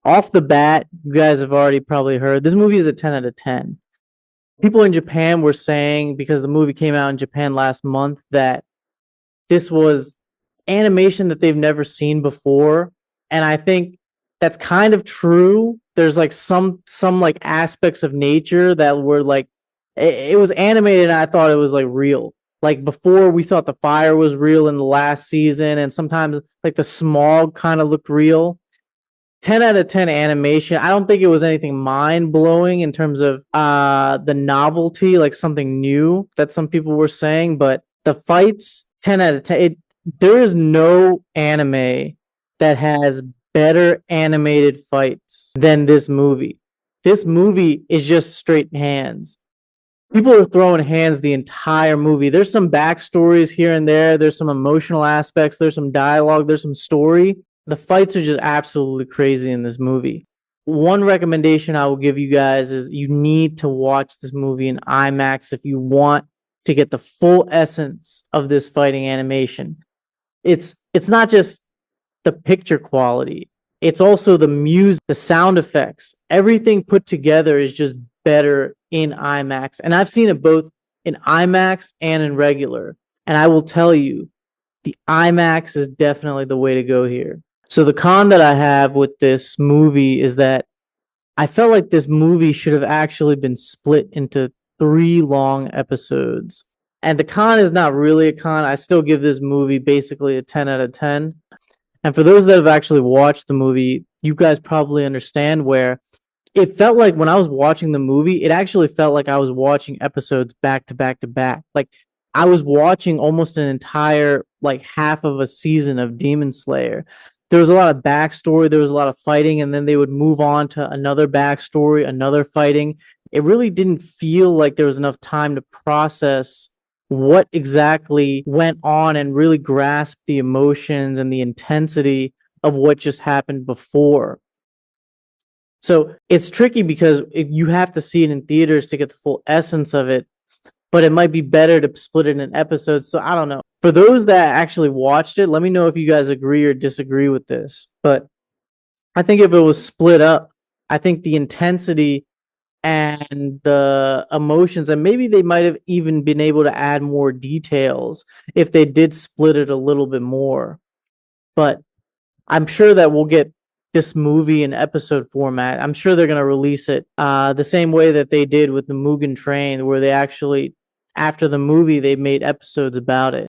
Off the bat, you guys have already probably heard this movie is a 10 out of 10. People in Japan were saying, because the movie came out in Japan last month, that this was animation that they've never seen before. And I think that's kind of true. There's like some like aspects of nature that were like it was animated and I thought it was like real. Like before we thought the fire was real in the last season, and sometimes like the smog kind of looked real. 10 out of 10 animation. I don't think it was anything mind blowing in terms of the novelty, like something new that some people were saying, but the fights, 10 out of 10. There is no anime that has better animated fights than this movie. This movie is just straight hands. People are throwing hands the entire movie. There's some backstories here and there. There's some emotional aspects. There's some dialogue. There's some story. The fights are just absolutely crazy in this movie. One recommendation I will give you guys is you need to watch this movie in IMAX if you want to get the full essence of this fighting animation. It's not just the picture quality. It's also the music, the sound effects. Everything put together is just better in IMAX. And I've seen it both in IMAX and in regular. And I will tell you, the IMAX is definitely the way to go here. So the con that I have with this movie is that I felt like this movie should have actually been split into 3 long episodes. And the con is not really a con. I still give this movie basically a 10 out of 10. And for those that have actually watched the movie, you guys probably understand where it felt like when I was watching the movie, it actually felt like I was watching episodes back to back to back. Like I was watching almost an entire like half of a season of Demon Slayer. There was a lot of backstory, there was a lot of fighting, and then they would move on to another backstory, another fighting. It really didn't feel like there was enough time to process what exactly went on and really grasp the emotions and the intensity of what just happened before. So it's tricky because you have to see it in theaters to get the full essence of it, but it might be better to split it in episodes. So I don't know. For those that actually watched it, let me know if you guys agree or disagree with this. But I think if it was split up, I think the intensity and the emotions, and maybe they might have even been able to add more details if they did split it a little bit more. But I'm sure that we'll get this movie in episode format. I'm sure they're going to release it the same way that they did with the Mugen Train, where they actually, after the movie, they made episodes about it.